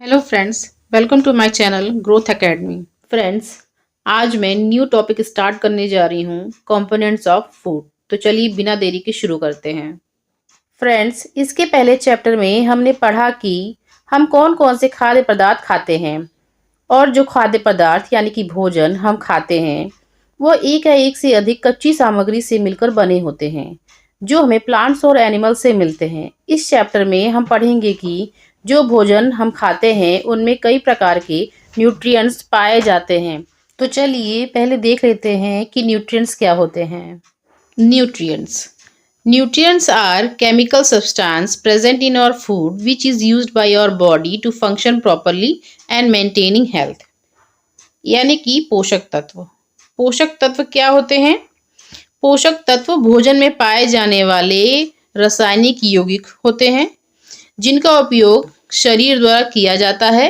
Hello friends, welcome to my channel growth academy. Friends, आज मैं new topic start करने जा रही हूँ, कंपोनेंट्स ऑफ फूड। तो चलिए बिना देरी के शुरू करते हैं। फ्रेंड्स, इसके पहले चैप्टर में हमने पढ़ा कि हम कौन कौन से खाद्य पदार्थ खाते हैं और जो खाद्य पदार्थ यानी कि भोजन हम खाते हैं वो एक या एक से अधिक कच्ची सामग्री से मिलकर बने होते हैं जो हमें प्लांट्स और एनिमल से मिलते हैं। इस चैप्टर में हम पढ़ेंगे कि जो भोजन हम खाते हैं उनमें कई प्रकार के न्यूट्रिएंट्स पाए जाते हैं। तो चलिए पहले देख लेते हैं कि न्यूट्रिएंट्स क्या होते हैं। Nutrients Nutrients are chemical substance present in our food which is used by our body to function properly and maintaining health। यानी कि पोषक तत्व। पोषक तत्व क्या होते हैं? पोषक तत्व भोजन में पाए जाने वाले रासायनिक यौगिक होते हैं जिनका उपयोग शरीर द्वारा किया जाता है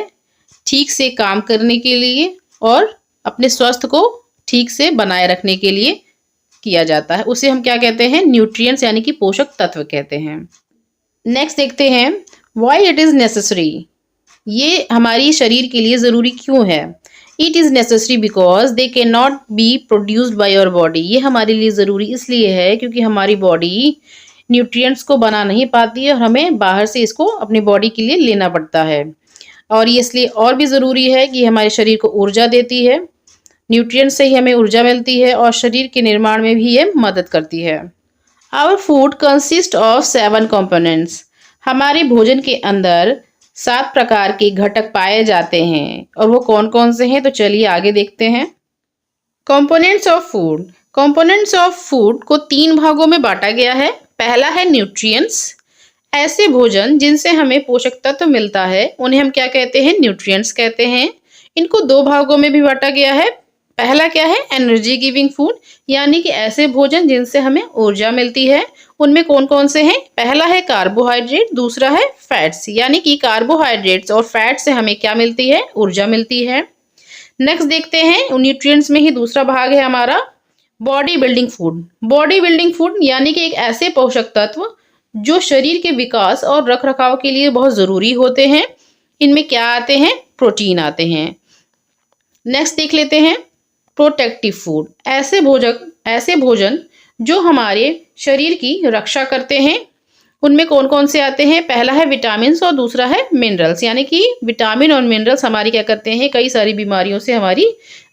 ठीक से काम करने के लिए और अपने स्वास्थ्य को ठीक से बनाए रखने के लिए किया जाता है। उसे हम क्या कहते हैं? न्यूट्रिएंट्स यानी कि पोषक तत्व कहते हैं। नेक्स्ट देखते हैं व्हाई इट इज नेसेसरी। ये हमारी शरीर के लिए ज़रूरी क्यों है? It is necessary because they can not be produced by our body. ये हमारे लिए ज़रूरी इसलिए है क्योंकि हमारी बॉडी न्यूट्रिएंट्स को बना नहीं पाती है और हमें बाहर से इसको अपनी बॉडी के लिए लेना पड़ता है। और ये इसलिए और भी ज़रूरी है कि हमारे शरीर को ऊर्जा देती है। न्यूट्रिएंट्स से ही हमें ऊर्जा मिलती है और शरीर के निर्माण में भी ये मदद करती है। Our food consist of 7 components. हमारे भोजन के अंदर 7 प्रकार के घटक पाए जाते हैं और वो कौन कौन से हैं? तो चलिए आगे देखते हैं। Components of food. Components of food को 3 भागों में बांटा गया है। पहला है न्यूट्रिएंट्स। ऐसे भोजन जिनसे हमें पोषक तत्व मिलता है उन्हें हम क्या कहते हैं? न्यूट्रिएंट्स कहते हैं। इनको 2 भागों में भी बांटा गया है। पहला क्या है? एनर्जी गिविंग फूड, यानी कि ऐसे भोजन जिनसे हमें ऊर्जा मिलती है। उनमें कौन कौन से हैं? पहला है कार्बोहाइड्रेट, दूसरा है फैट्स। यानी कि कार्बोहाइड्रेट्स और फैट से हमें क्या मिलती है? ऊर्जा मिलती है। नेक्स्ट देखते हैं, न्यूट्रिएंट्स में ही दूसरा भाग है हमारा body building food. Body building food यानी कि एक ऐसे पोषक तत्व जो शरीर के विकास और रख रखाव के लिए बहुत ज़रूरी होते हैं। इनमें क्या आते हैं? प्रोटीन आते हैं। नेक्स्ट देख लेते हैं प्रोटेक्टिव फूड। ऐसे भोजन जो हमारे शरीर की रक्षा करते हैं। उनमें कौन कौन से आते हैं? पहला है विटामिन और दूसरा है मिनरल्स। यानी कि विटामिन और मिनरल्स हमारी क्या करते हैं? कई सारी बीमारियों से हमारी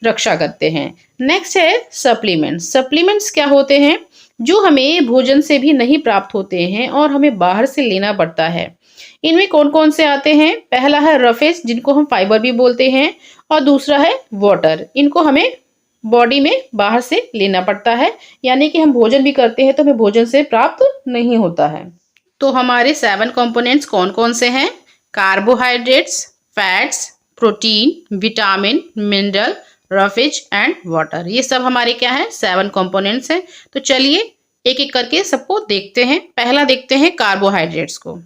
रक्षा करते हैं। नेक्स्ट है सप्लीमेंट्स। सप्लीमेंट्स क्या होते हैं? जो हमें भोजन से भी नहीं प्राप्त होते हैं और हमें बाहर से लेना पड़ता है। इनमें कौन कौन से आते हैं? पहला है रफेज, जिनको हम फाइबर भी बोलते हैं, और दूसरा है वाटर। इनको हमें बॉडी में बाहर से लेना पड़ता है, यानी कि हम भोजन भी करते हैं तो हमें भोजन से प्राप्त नहीं होता है। तो हमारे 7 कंपोनेंट्स कौन कौन से हैं? Carbohydrates, fats, protein, vitamin, mineral, roughage and water. ये सब हमारे क्या है? 7 कंपोनेंट्स हैं। तो चलिए एक एक करके सबको देखते हैं। पहला देखते हैं कार्बोहाइड्रेट्स को।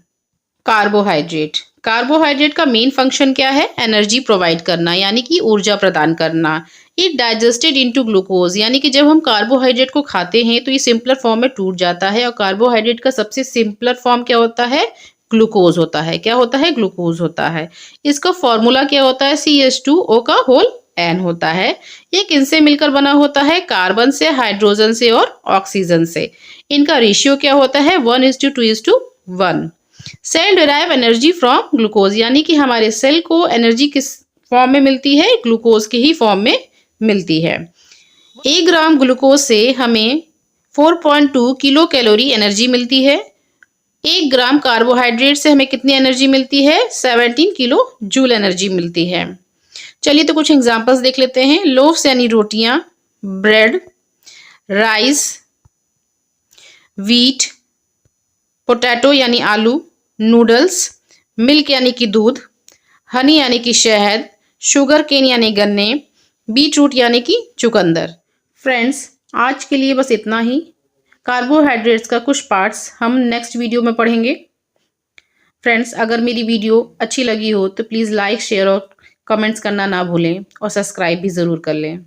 कार्बोहाइड्रेट का मेन फंक्शन क्या है? एनर्जी प्रोवाइड करना, यानी कि ऊर्जा प्रदान करना। इट डाइजेस्टेड इनटू ग्लूकोज, यानी कि जब हम कार्बोहाइड्रेट को खाते हैं तो ये सिंपलर फॉर्म में टूट जाता है। और कार्बोहाइड्रेट का सबसे सिंपलर फॉर्म क्या होता है? ग्लूकोज होता है। क्या होता है? ग्लूकोज होता है। इसका फॉर्मूला क्या होता है? CH2O का होल N होता है। ये किनसे मिलकर बना होता है? कार्बन से, हाइड्रोजन से और ऑक्सीजन से। इनका रेशियो क्या होता है? 1:2:1। Cell derive energy from glucose, यानी कि हमारे सेल को एनर्जी किस फॉर्म में मिलती है? ग्लूकोज के ही फॉर्म में मिलती है। 1 ग्राम ग्लूकोज से हमें 4.2 किलो कैलोरी एनर्जी मिलती है। 1 ग्राम कार्बोहाइड्रेट से हमें कितनी एनर्जी मिलती है? 17 किलो जूल एनर्जी मिलती है। चलिए तो कुछ एग्जांपल्स देख लेते हैं। लोफ्स यानी रोटियां, ब्रेड, राइस, व्हीट, पोटैटो यानी आलू, नूडल्स, मिल्क यानी कि दूध, हनी यानी कि शहद, शुगर केन यानी गन्ने, बीट रूट यानी कि चुकंदर। फ्रेंड्स, आज के लिए बस इतना ही। कार्बोहाइड्रेट्स का कुछ पार्ट्स हम नेक्स्ट वीडियो में पढ़ेंगे। फ्रेंड्स, अगर मेरी वीडियो अच्छी लगी हो तो प्लीज़ लाइक, शेयर और कमेंट्स करना ना भूलें और सब्सक्राइब भी ज़रूर कर लें।